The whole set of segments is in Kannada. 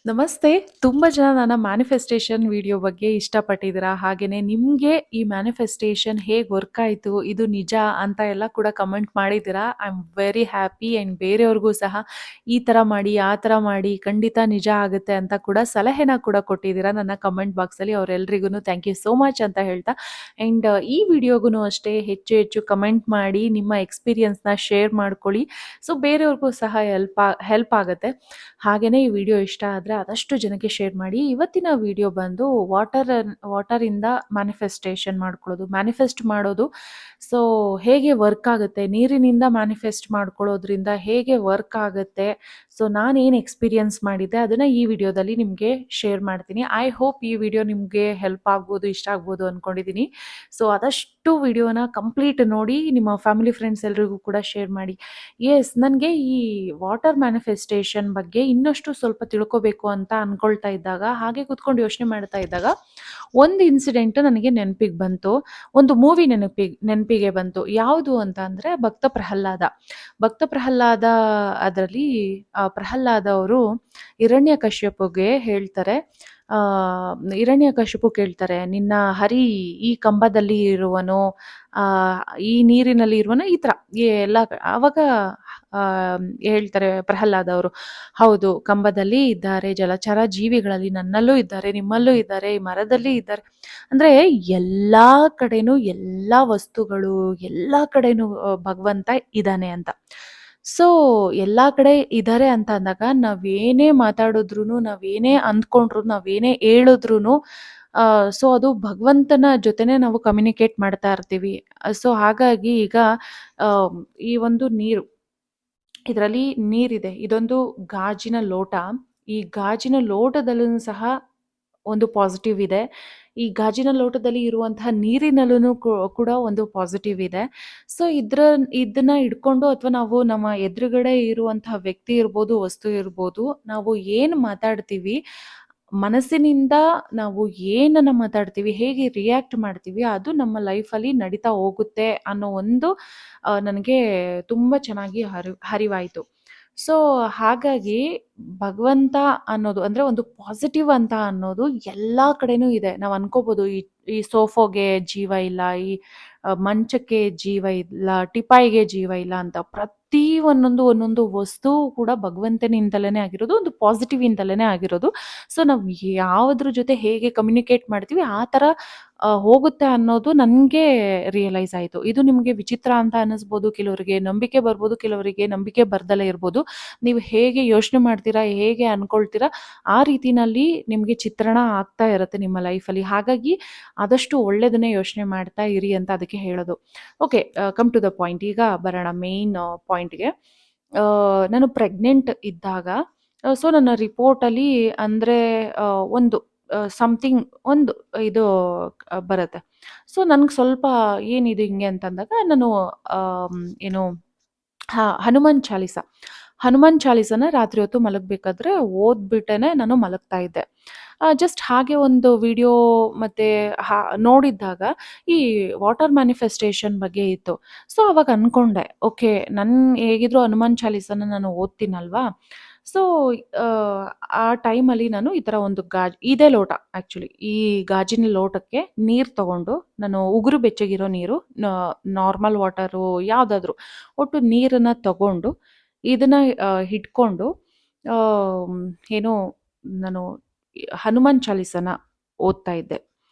ನಮಸ್ತೆ. ತುಂಬ ಜನ ನನ್ನ ಮ್ಯಾನಿಫೆಸ್ಟೇಷನ್ ವಿಡಿಯೋ ಬಗ್ಗೆ ಇಷ್ಟಪಟ್ಟಿದ್ದೀರಾ. ಹಾಗೇನೇ ನಿಮ್ಗೆ ಈ ಮ್ಯಾನಿಫೆಸ್ಟೇಷನ್ ಹೇಗ್ ವರ್ಕ್ ಆಯ್ತು, ಇದು ನಿಜ ಅಂತ ಎಲ್ಲ ಕೂಡ ಕಮೆಂಟ್ ಮಾಡಿದ್ದೀರಾ. I am very happy and ಬೇರೆಯವ್ರಿಗೂ ಸಹ ಈ ಥರ ಮಾಡಿ, ಆ ಥರ ಮಾಡಿ ಖಂಡಿತ ನಿಜ ಆಗುತ್ತೆ ಅಂತ ಕೂಡ ಸಲಹೆನ ಕೂಡ ಕೊಟ್ಟಿದ್ದೀರಾ ನನ್ನ ಕಮೆಂಟ್ ಬಾಕ್ಸಲ್ಲಿ. ಅವರೆಲ್ರಿಗೂ ಥ್ಯಾಂಕ್ ಯು ಸೋ ಮಚ್ ಅಂತ ಹೇಳ್ತಾ ಆ್ಯಂಡ್ ಈ ವಿಡಿಯೋಗೂ ಅಷ್ಟೇ ಹೆಚ್ಚು ಹೆಚ್ಚು ಕಮೆಂಟ್ ಮಾಡಿ ನಿಮ್ಮ ಎಕ್ಸ್ಪೀರಿಯನ್ಸ್‌ನ ಶೇರ್ ಮಾಡ್ಕೊಳ್ಳಿ. ಸೊ ಬೇರೆಯವ್ರಿಗೂ ಸಹ ಹೆಲ್ಪ್ ಆಗುತ್ತೆ. ಹಾಗೇನೇ ಈ ವಿಡಿಯೋ ಇಷ್ಟ ಆದರೆ ಆದಷ್ಟು ಜನಕ್ಕೆ ಶೇರ್ ಮಾಡಿ. ಇವತ್ತಿನ ವಿಡಿಯೋ ಬಂದು ವಾಟರಿಂದ ಮ್ಯಾನಿಫೆಸ್ಟೇಷನ್ ಮಾಡ್ಕೊಳ್ಳೋದು, ಮ್ಯಾನಿಫೆಸ್ಟ್ ಮಾಡೋದು. ಸೊ ಹೇಗೆ ವರ್ಕ್ ಆಗುತ್ತೆ, ನೀರಿನಿಂದ ಮ್ಯಾನಿಫೆಸ್ಟ್ ಮಾಡ್ಕೊಳ್ಳೋದ್ರಿಂದ ಹೇಗೆ ವರ್ಕ್ ಆಗುತ್ತೆ, ಸೊ ನಾನೇನು ಎಕ್ಸ್ಪೀರಿಯನ್ಸ್ ಮಾಡಿದ್ದೆ ಅದನ್ನು ಈ ವಿಡಿಯೋದಲ್ಲಿ ನಿಮಗೆ ಶೇರ್ ಮಾಡ್ತೀನಿ. ಐ ಹೋಪ್ ಈ ವಿಡಿಯೋ ನಿಮಗೆ ಹೆಲ್ಪ್ ಆಗ್ಬೋದು, ಇಷ್ಟ ಆಗ್ಬೋದು ಅಂದ್ಕೊಂಡಿದ್ದೀನಿ. ಸೊ ಆದಷ್ಟು ವಿಡಿಯೋನ ಕಂಪ್ಲೀಟ್ ನೋಡಿ, ನಿಮ್ಮ ಫ್ಯಾಮಿಲಿ ಫ್ರೆಂಡ್ಸ್ ಎಲ್ರಿಗೂ ಕೂಡ ಶೇರ್ ಮಾಡಿ. ನನಗೆ ಈ ವಾಟರ್ ಮ್ಯಾನಿಫೆಸ್ಟೇಷನ್ ಬಗ್ಗೆ ಇನ್ನಷ್ಟು ಸ್ವಲ್ಪ ತಿಳ್ಕೋಬೇಕು ಅಂತ ಅನ್ಕೊಳ್ತಾ ಇದ್ದಾಗ, ಹಾಗೆ ಕೂತ್ಕೊಂಡು ಯೋಚನೆ ಮಾಡ್ತಾ ಇದ್ದಾಗ ಒಂದು ಇನ್ಸಿಡೆಂಟ್ ನನಗೆ ನೆನಪಿಗೆ ಬಂತು. ಒಂದು ಮೂವಿ ನೆನಪಿಗೆ ಬಂತು. ಯಾವುದು ಅಂತ ಅಂದರೆ ಭಕ್ತ ಪ್ರಹ್ಲಾದ. ಭಕ್ತ ಪ್ರಹ್ಲಾದ ಅದರಲ್ಲಿ ಪ್ರಹ್ಲಾದ ಅವರು ಹಿರಣ್ಯಕಶ್ಯಪುಗೆ ಹೇಳ್ತಾರೆ, ಆ, ಹಿರಣ್ಯಕಶಿಪು ಕೇಳ್ತಾರೆ, ನಿನ್ನ ಹರಿ ಈ ಕಂಬದಲ್ಲಿ ಇರುವನು, ಆ, ಈ ನೀರಿನಲ್ಲಿ ಇರುವನು, ಈ ಥರ ಎಲ್ಲ. ಆವಾಗ ಆ, ಹೇಳ್ತಾರೆ ಪ್ರಹ್ಲಾದ ಅವರು, ಹೌದು ಕಂಬದಲ್ಲಿ ಇದ್ದಾರೆ, ಜಲಚರ ಜೀವಿಗಳಲ್ಲಿ ನನ್ನಲ್ಲೂ ಇದ್ದಾರೆ, ನಿಮ್ಮಲ್ಲೂ ಇದ್ದಾರೆ, ಈ ಮರದಲ್ಲಿ ಇದ್ದಾರೆ. ಅಂದ್ರೆ ಎಲ್ಲಾ ಕಡೆನೂ ಎಲ್ಲಾ ವಸ್ತುಗಳು ಎಲ್ಲಾ ಕಡೆನೂ ಭಗವಂತ ಇದ್ದಾನೆ ಅಂತ. ಸೊ ಎಲ್ಲಾ ಕಡೆ ಇದ್ದಾರೆ ಅಂತ ಅಂದಾಗ ನಾವೇನೇ ಮಾತಾಡಿದ್ರು, ನಾವೇನೇ ಅಂದ್ಕೊಂಡ್ರು, ನಾವೇನೇ ಹೇಳಿದ್ರು, ಸೊ ಅದು ಭಗವಂತನ ಜೊತೆನೆ ನಾವು ಕಮ್ಯುನಿಕೇಟ್ ಮಾಡ್ತಾ ಇರ್ತೀವಿ. ಸೊ ಹಾಗಾಗಿ ಈಗ ಈ ಒಂದು ನೀರು, ಇದರಲ್ಲಿ ನೀರಿದೆ. ಇದೊಂದು ಗಾಜಿನ ಲೋಟ. ಈ ಗಾಜಿನ ಲೋಟದಲ್ಲೂ ಸಹ ಒಂದು ಪಾಸಿಟಿವ್ ಇದೆ. ಈ ಗಾಜಿನ ಲೋಟದಲ್ಲಿ ಇರುವಂತಹ ನೀರಿನಲ್ಲೂ ಕೂಡ ಒಂದು ಪಾಸಿಟಿವ್ ಇದೆ. ಸೊ ಇದನ್ನ ಇಟ್ಕೊಂಡು, ಅಥವಾ ನಾವು ನಮ್ಮ ಎದುರುಗಡೆ ಇರುವಂತಹ ವ್ಯಕ್ತಿ ಇರ್ಬೋದು, ವಸ್ತು ಇರ್ಬೋದು, ನಾವು ಏನು ಮಾತಾಡ್ತೀವಿ, ಮನಸ್ಸಿನಿಂದ ನಾವು ಏನನ್ನ ಮಾತಾಡ್ತೀವಿ, ಹೇಗೆ ರಿಯಾಕ್ಟ್ ಮಾಡ್ತೀವಿ, ಅದು ನಮ್ಮ ಲೈಫಲ್ಲಿ ನಡೀತಾ ಹೋಗುತ್ತೆ ಅನ್ನೋ ಒಂದು ನನಗೆ ತುಂಬ ಚೆನ್ನಾಗಿ ಅರಿವಾಯಿತು. ಸೊ ಹಾಗಾಗಿ ಭಗವಂತ ಅನ್ನೋದು ಅಂದರೆ ಒಂದು ಪಾಸಿಟಿವ್ ಅಂತ ಅನ್ನೋದು ಎಲ್ಲ ಕಡೆನೂ ಇದೆ. ನಾವು ಅನ್ಕೋಬೋದು ಈ ಈ ಸೋಫೋಗೆ ಜೀವ ಇಲ್ಲ, ಈ ಮಂಚಕ್ಕೆ ಜೀವ ಇಲ್ಲ, ಟಿಪಾಯಿಗೆ ಜೀವ ಇಲ್ಲ ಅಂತ. ಪ್ರತಿ ಒಂದೊಂದು ವಸ್ತು ಕೂಡ ಭಗವಂತನಿಂದಲೇ ಆಗಿರೋದು, ಒಂದು ಪಾಸಿಟಿವ್ ಇಂದಲೇ ಆಗಿರೋದು. ಸೊ ನಾವು ಯಾವುದ್ರ ಜೊತೆ ಹೇಗೆ ಕಮ್ಯುನಿಕೇಟ್ ಮಾಡ್ತೀವಿ ಆ ಥರ ಹೋಗುತ್ತೆ ಅನ್ನೋದು ನನಗೆ ರಿಯಲೈಸ್ ಆಯಿತು. ಇದು ನಿಮಗೆ ವಿಚಿತ್ರ ಅಂತ ಅನ್ನಿಸ್ಬೋದು, ಕೆಲವರಿಗೆ ನಂಬಿಕೆ ಬರ್ಬೋದು, ಕೆಲವರಿಗೆ ನಂಬಿಕೆ ಬರ್ದಲೇ ಇರ್ಬೋದು. ನೀವು ಹೇಗೆ ಯೋಚನೆ ಮಾಡ್ತೀರಾ, ಹೇಗೆ ಅನ್ಕೊಳ್ತೀರಾ, ಆ ರೀತಿನಲ್ಲಿ ನಿಮಗೆ ಚಿತ್ರಣ ಆಗ್ತಾ ಇರುತ್ತೆ ನಿಮ್ಮ ಲೈಫಲ್ಲಿ. ಹಾಗಾಗಿ ಆದಷ್ಟು ಒಳ್ಳೆಯದನ್ನೇ ಯೋಚನೆ ಮಾಡ್ತಾ ಇರಿ ಅಂತ ಅದಕ್ಕೆ ಹೇಳೋದು. Okay, come to the point. ಈಗ ಬರೋಣ ಮೇನ್ ಪಾಯಿಂಟ್ಗೆ. ನಾನು ಪ್ರೆಗ್ನೆಂಟ್ ಇದ್ದಾಗ, ಸೊ ನನ್ನ ರಿಪೋರ್ಟಲ್ಲಿ ಅಂದರೆ ಒಂದು ಸಮಥಿಂಗ್ ಒಂದು ಇದು ಬರುತ್ತೆ. ಸೊ ನನಗೆ ಸ್ವಲ್ಪ ಏನಿದು ಹಿಂಗೆ ಅಂತಂದಾಗ ನಾನು ಏನು ಹನುಮಾನ್ ಚಾಲೀಸ ಹನುಮಾನ್ ಚಾಲೀಸನ ರಾತ್ರಿ ಹೊತ್ತು ಮಲಗಬೇಕಾದ್ರೆ ಓದ್ಬಿಟ್ಟೇನೆ ನಾನು ಮಲಗ್ತಾ ಇದ್ದೆ. ಜಸ್ಟ್ ಹಾಗೆ ಒಂದು ವಿಡಿಯೋ ಮತ್ತೆ ನೋಡಿದ್ದಾಗ ಈ ವಾಟರ್ ಮ್ಯಾನಿಫೆಸ್ಟೇಷನ್ ಬಗ್ಗೆ ಇತ್ತು. ಸೊ ಅವಾಗ ಅನ್ಕೊಂಡೆ, ಓಕೆ, ಹೇಗಿದ್ರು ಹನುಮಾನ್ ಚಾಲೀಸನ ನಾನು ಓದ್ತೀನಲ್ವಾ. ಸೊ ಆ ಟೈಮಲ್ಲಿ ನಾನು ಈ ಥರ ಒಂದು ಇದೇ ಲೋಟ, ಆ್ಯಕ್ಚುಲಿ ಈ ಗಾಜಿನ ಲೋಟಕ್ಕೆ ನೀರು ತಗೊಂಡು, ನಾನು ಉಗುರು ಬೆಚ್ಚಗಿರೋ ನೀರು, ನಾರ್ಮಲ್ ವಾಟರು ಯಾವುದಾದ್ರೂ, ಒಟ್ಟು ನೀರನ್ನು ತಗೊಂಡು ಇದನ್ನ ಹಿಡ್ಕೊಂಡು ಏನು ನಾನು ಹನುಮಾನ್ ಚಾಲೀಸನ ಓದ್ತಾ ಇದ್ದೆ.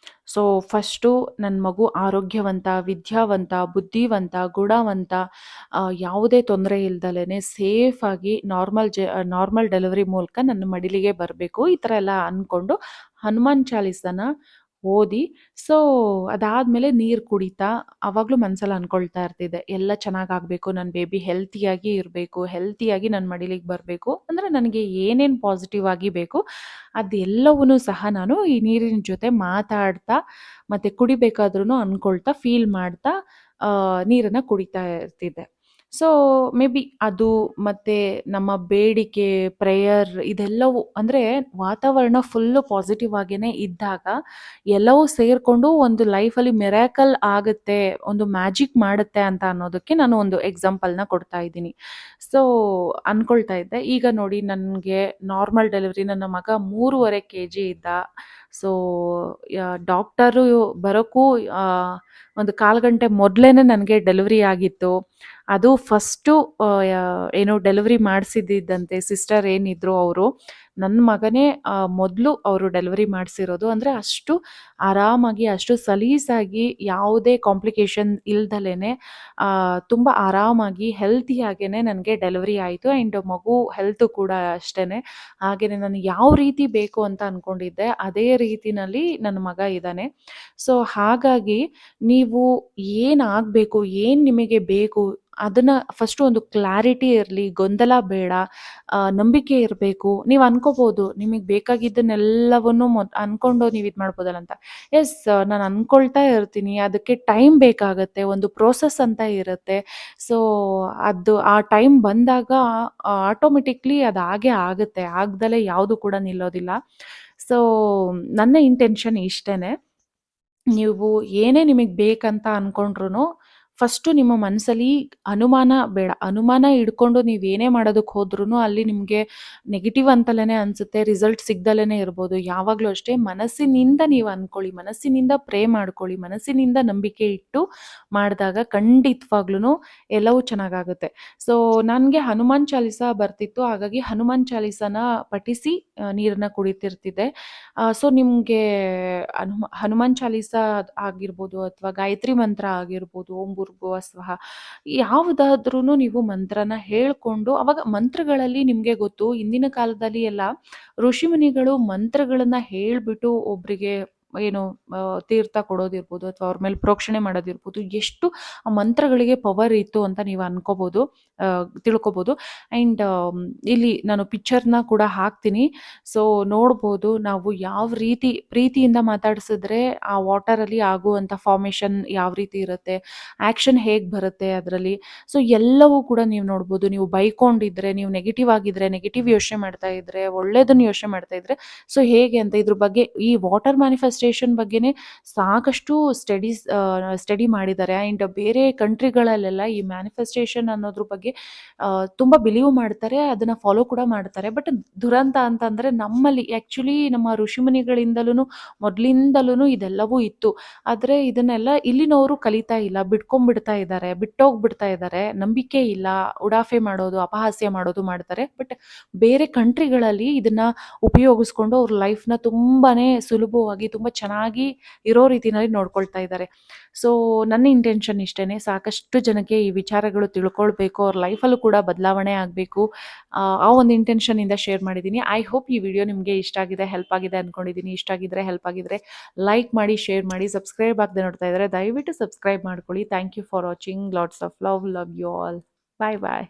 ಸೊ ಫಸ್ಟು ನನ್ನ ಮಗು ಆರೋಗ್ಯವಂತ, ವಿದ್ಯಾವಂತ, ಬುದ್ಧಿವಂತ, ಗುಣವಂತ, ಯಾವುದೇ ತೊಂದರೆ ಇಲ್ದಲೇ ಸೇಫಾಗಿ ನಾರ್ಮಲ್ ಡೆಲಿವರಿ ಮೂಲಕ ನನ್ನ ಮಡಿಲಿಗೆ ಬರಬೇಕು, ಈ ಥರ ಎಲ್ಲ ಅಂದ್ಕೊಂಡು ಹನುಮಾನ್ ಚಾಲೀಸನ ಓದಿ, ಸೊ ಅದಾದಮೇಲೆ ನೀರು ಕುಡಿತಾ ಆವಾಗಲೂ ಮನಸ್ಸಲ್ಲಿ ಅಂದ್ಕೊಳ್ತಾ ಇರ್ತಿದ್ದೆ, ಎಲ್ಲ ಚೆನ್ನಾಗಾಗಬೇಕು, ನನ್ನ ಬೇಬಿ ಹೆಲ್ತಿಯಾಗಿ ಇರಬೇಕು, ಹೆಲ್ತಿಯಾಗಿ ನನ್ನ ಮಡಿಲಿಗೆ ಬರಬೇಕು, ಅಂದರೆ ನನಗೆ ಏನೇನು ಪಾಸಿಟಿವ್ ಆಗಿ ಬೇಕು ಅದೆಲ್ಲವೂ ಸಹ ನಾನು ಈ ನೀರಿನ ಜೊತೆ ಮಾತಾಡ್ತಾ ಮತ್ತು ಕುಡಿಬೇಕಾದ್ರೂ ಅಂದ್ಕೊಳ್ತಾ, ಫೀಲ್ ಮಾಡ್ತಾ ನೀರನ್ನು ಕುಡಿತಾ ಇರ್ತಿದ್ದೆ. ಸೊ ಮೇ ಬಿ ಅದು ಮತ್ತೆ ನಮ್ಮ ಬೇಡಿಕೆ, ಪ್ರೇಯರ್ ಇದೆಲ್ಲವೂ ಅಂದರೆ ವಾತಾವರಣ ಫುಲ್ಲು ಪಾಸಿಟಿವ್ ಆಗೇನೆ ಇದ್ದಾಗ ಎಲ್ಲವೂ ಸೇರಿಕೊಂಡು ಒಂದು ಲೈಫಲ್ಲಿ ಮಿರಾಕಲ್ ಆಗುತ್ತೆ, ಒಂದು ಮ್ಯಾಜಿಕ್ ಮಾಡುತ್ತೆ ಅಂತ ಅನ್ನೋದಕ್ಕೆ ನಾನು ಒಂದು ಎಕ್ಸಾಂಪಲ್ನ ಕೊಡ್ತಾ ಇದ್ದೀನಿ. ಸೊ ಅನ್ಕೊಳ್ತಾ ಇದ್ದೆ, ಈಗ ನೋಡಿ ನನಗೆ ನಾರ್ಮಲ್ ಡೆಲಿವರಿ, ನನ್ನ ಮಗ 3.5 kg ಇದ್ದ. ಸೊ ಡಾಕ್ಟರು ಬರೋಕ್ಕೂ ಒಂದು 1/4 ಗಂಟೆ ಮೊದಲೇನೆ ನನಗೆ ಡೆಲಿವರಿ ಆಗಿತ್ತು. ಅದು ಫಸ್ಟು ಏನು ಡೆಲಿವರಿ ಮಾಡಿಸಿದ್ದಂತೆ ಸಿಸ್ಟರ್ ಏನಿದ್ರು ಅವರು, ನನ್ನ ಮಗನೇ ಮೊದಲು ಅವರು ಡೆಲಿವರಿ ಮಾಡಿಸಿರೋದು. ಅಂದರೆ ಅಷ್ಟು ಆರಾಮಾಗಿ, ಅಷ್ಟು ಸಲೀಸಾಗಿ, ಯಾವುದೇ ಕಾಂಪ್ಲಿಕೇಶನ್ ಇಲ್ದಲೇ ತುಂಬ ಆರಾಮಾಗಿ ಹೆಲ್ತಿಯಾಗೇ ನನಗೆ ಡೆಲಿವರಿ ಆಯಿತು. ಆ್ಯಂಡ್ ಮಗು ಹೆಲ್ತು ಕೂಡ ಅಷ್ಟೇ. ಹಾಗೆಯೇ ನಾನು ಯಾವ ರೀತಿ ಬೇಕು ಅಂತ ಅಂದ್ಕೊಂಡಿದ್ದೆ ಅದೇ ರೀತಿನಲ್ಲಿ ನನ್ನ ಮಗ ಇದ್ದಾನೆ. ಸೊ ಹಾಗಾಗಿ ನೀವು ಏನಾಗಬೇಕು, ಏನು ನಿಮಗೆ ಬೇಕು ಅದನ್ನು ಫಸ್ಟು ಒಂದು ಕ್ಲಾರಿಟಿ ಇರಲಿ, ಗೊಂದಲ ಬೇಡ, ನಂಬಿಕೆ ಇರಬೇಕು. ನೀವು ಅನ್ಕೋಬೋದು ನಿಮಗೆ ಬೇಕಾಗಿದ್ದನ್ನೆಲ್ಲವನ್ನು ಅಂದ್ಕೊಂಡು ನೀವು ಇದು ಮಾಡ್ಬೋದಲ್ಲ ಅಂತ. ಎಸ್, ನಾನು ಅಂದ್ಕೊಳ್ತಾ ಇರ್ತೀನಿ, ಅದಕ್ಕೆ ಟೈಮ್ ಬೇಕಾಗತ್ತೆ, ಒಂದು ಪ್ರೋಸೆಸ್ ಅಂತ ಇರುತ್ತೆ. ಸೊ ಅದು ಆ ಟೈಮ್ ಬಂದಾಗ ಆಟೋಮೆಟಿಕ್ಲಿ ಅದು ಆಗೇ ಆಗುತ್ತೆ, ಆಗ್ದಲೇ ಯಾವುದು ಕೂಡ ನಿಲ್ಲೋದಿಲ್ಲ. ಸೊ ನನ್ನ ಇಂಟೆನ್ಷನ್ ಇಷ್ಟೇ, ನೀವು ಏನೇ ನಿಮಗೆ ಬೇಕಂತ ಅಂದ್ಕೊಂಡ್ರು ಫಸ್ಟು ನಿಮ್ಮ ಮನಸ್ಸಲ್ಲಿ ಅನುಮಾನ ಬೇಡ. ಅನುಮಾನ ಇಟ್ಕೊಂಡು ನೀವೇನೇ ಮಾಡೋದಕ್ಕೆ ಹೋದ್ರೂ ಅಲ್ಲಿ ನಿಮಗೆ ನೆಗೆಟಿವ್ ಅಂತಲೇ ಅನಿಸುತ್ತೆ, ರಿಸಲ್ಟ್ ಸಿಗ್ದಲೇ ಇರ್ಬೋದು. ಯಾವಾಗಲೂ ಅಷ್ಟೇ ಮನಸ್ಸಿನಿಂದ ನೀವು ಅಂದ್ಕೊಳ್ಳಿ, ಮನಸ್ಸಿನಿಂದ ಪ್ರೇ ಮಾಡ್ಕೊಳ್ಳಿ, ಮನಸ್ಸಿನಿಂದ ನಂಬಿಕೆ ಇಟ್ಟು ಮಾಡಿದಾಗ ಖಂಡಿತವಾಗ್ಲೂ ಎಲ್ಲವೂ ಚೆನ್ನಾಗಾಗುತ್ತೆ. ಸೊ ನನಗೆ ಹನುಮಾನ್ ಚಾಲೀಸ ಬರ್ತಿತ್ತು, ಹಾಗಾಗಿ ಹನುಮಾನ್ ಚಾಲೀಸನ ಪಠಿಸಿ ನೀರನ್ನು ಕುಡಿತಿರ್ತಿದ್ದೆ. ಸೊ ನಿಮಗೆ ಹನುಮಾನ್ ಚಾಲೀಸ ಆಗಿರ್ಬೋದು ಅಥವಾ ಗಾಯತ್ರಿ ಮಂತ್ರ ಆಗಿರ್ಬೋದು, ಓಂ ಭೂರ್ಭುವಃ ಸ್ವಃ, ಯಾವುದಾದ್ರೂ ನೀವು ಮಂತ್ರನ ಹೇಳ್ಕೊಂಡು, ಅವಾಗ ಮಂತ್ರಗಳಲ್ಲಿ ನಿಮಗೆ ಗೊತ್ತು, ಹಿಂದಿನ ಕಾಲದಲ್ಲಿ ಎಲ್ಲ ಋಷಿಮುನಿಗಳು ಮಂತ್ರಗಳನ್ನು ಹೇಳ್ಬಿಟ್ಟು ಒಬ್ಬರಿಗೆ ಏನು ತೀರ್ಥ ಕೊಡೋದಿರ್ಬೋದು ಅಥವಾ ಅವ್ರ ಮೇಲೆ ಪ್ರೋಕ್ಷಣೆ ಮಾಡೋದಿರ್ಬೋದು, ಎಷ್ಟು ಆ ಮಂತ್ರಗಳಿಗೆ ಪವರ್ ಇತ್ತು ಅಂತ ನೀವು ಅನ್ಕೋಬೋದು, ತಿಳ್ಕೊಬೋದು. ಆ್ಯಂಡ್ ಇಲ್ಲಿ ನಾನು ಪಿಕ್ಚರ್ನ ಕೂಡ ಹಾಕ್ತೀನಿ. ಸೊ ನೋಡ್ಬೋದು ನಾವು ಯಾವ ರೀತಿ ಪ್ರೀತಿಯಿಂದ ಮಾತಾಡಿಸಿದ್ರೆ ಆ ವಾಟರಲ್ಲಿ ಆಗುವಂಥ ಫಾರ್ಮೇಷನ್ ಯಾವ ರೀತಿ ಇರುತ್ತೆ, ಆ್ಯಕ್ಷನ್ ಹೇಗೆ ಬರುತ್ತೆ ಅದರಲ್ಲಿ. ಸೊ ಎಲ್ಲವೂ ಕೂಡ ನೀವು ನೋಡ್ಬೋದು. ನೀವು ಬೈಕೊಂಡಿದ್ರೆ, ನೀವು ನೆಗೆಟಿವ್ ಆಗಿದ್ರೆ, ನೆಗೆಟಿವ್ ಯೋಚನೆ ಮಾಡ್ತಾ ಇದ್ರೆ, ಒಳ್ಳೇದನ್ನು ಯೋಚನೆ ಮಾಡ್ತಾ ಇದ್ರೆ, ಸೊ ಹೇಗೆ ಅಂತ ಇದ್ರ ಬಗ್ಗೆ ಈ ವಾಟರ್ ಮ್ಯಾನಿಫೆಸ್ಟೇಷನ್ ಬಗ್ಗೆನೇ ಸಾಕಷ್ಟು ಸ್ಟಡಿ ಮಾಡಿದ್ದಾರೆ. ಆ್ಯಂಡ್ ಬೇರೆ ಕಂಟ್ರಿಗಳಲ್ಲೆಲ್ಲ ಈ ಮ್ಯಾನಿಫೆಸ್ಟೇಷನ್ ಅನ್ನೋದ್ರ ಬಗ್ಗೆ ತುಂಬ ಬಿಲೀವ್ ಮಾಡ್ತಾರೆ, ಅದನ್ನು ಫಾಲೋ ಕೂಡ ಮಾಡ್ತಾರೆ. ಬಟ್ ದುರಂತ ಅಂತಂದರೆ ನಮ್ಮಲ್ಲಿ ಆ್ಯಕ್ಚುಲಿ ನಮ್ಮ ಋಷಿಮುನಿಗಳಿಂದಲೂ ಮೊದಲಿಂದಲೂ ಇದೆಲ್ಲವೂ ಇತ್ತು. ಆದರೆ ಇದನ್ನೆಲ್ಲ ಇಲ್ಲಿನವರು ಕಲಿತಾ ಇಲ್ಲ, ಬಿಟ್ಕೊಂಡ್ಬಿಡ್ತಾ ಇದ್ದಾರೆ, ಬಿಟ್ಟೋಗ್ಬಿಡ್ತಾ ಇದ್ದಾರೆ. ನಂಬಿಕೆ ಇಲ್ಲ, ಉಡಾಫೆ ಮಾಡೋದು, ಅಪಹಾಸ್ಯ ಮಾಡೋದು ಮಾಡ್ತಾರೆ. ಬಟ್ ಬೇರೆ ಕಂಟ್ರಿಗಳಲ್ಲಿ ಇದನ್ನು ಉಪಯೋಗಿಸ್ಕೊಂಡು ಅವ್ರ ಲೈಫ್ನ ತುಂಬಾ ಸುಲಭವಾಗಿ, ತುಂಬ ಚೆನ್ನಾಗಿ ಇರೋ ರೀತಿಯಲ್ಲಿ ನೋಡ್ಕೊಳ್ತಾ ಇದ್ದಾರೆ. ಸೊ ನನ್ನ ಇಂಟೆನ್ಷನ್ ಇಷ್ಟೇ, ಸಾಕಷ್ಟು ಜನಕ್ಕೆ ಈ ವಿಚಾರಗಳು ತಿಳ್ಕೊಳ್ಬೇಕು, ಅವ್ರ ಲೈಫಲ್ಲೂ ಕೂಡ ಬದಲಾವಣೆ ಆಗಬೇಕು, ಆ ಒಂದು ಇಂಟೆನ್ಷನಿಂದ ಶೇರ್ ಮಾಡಿದ್ದೀನಿ. ಐ ಹೋಪ್ ಈ ವಿಡಿಯೋ ನಿಮಗೆ ಇಷ್ಟ ಆಗಿದೆ, ಹೆಲ್ಪ್ ಆಗಿದೆ ಅಂದ್ಕೊಂಡಿದ್ದೀನಿ. ಇಷ್ಟ ಆಗಿದ್ರೆ, ಹೆಲ್ಪ್ ಆಗಿದ್ರೆ ಲೈಕ್ ಮಾಡಿ, ಶೇರ್ ಮಾಡಿ. ಸಬ್ಸ್ಕ್ರೈಬ್ ಆಗದೆ ನೋಡ್ತಾ ಇದ್ದಾರೆ ದಯವಿಟ್ಟು ಸಬ್ಸ್ಕ್ರೈಬ್ ಮಾಡ್ಕೊಳ್ಳಿ. Thank you for watching. Lots of love you all. Bye bye.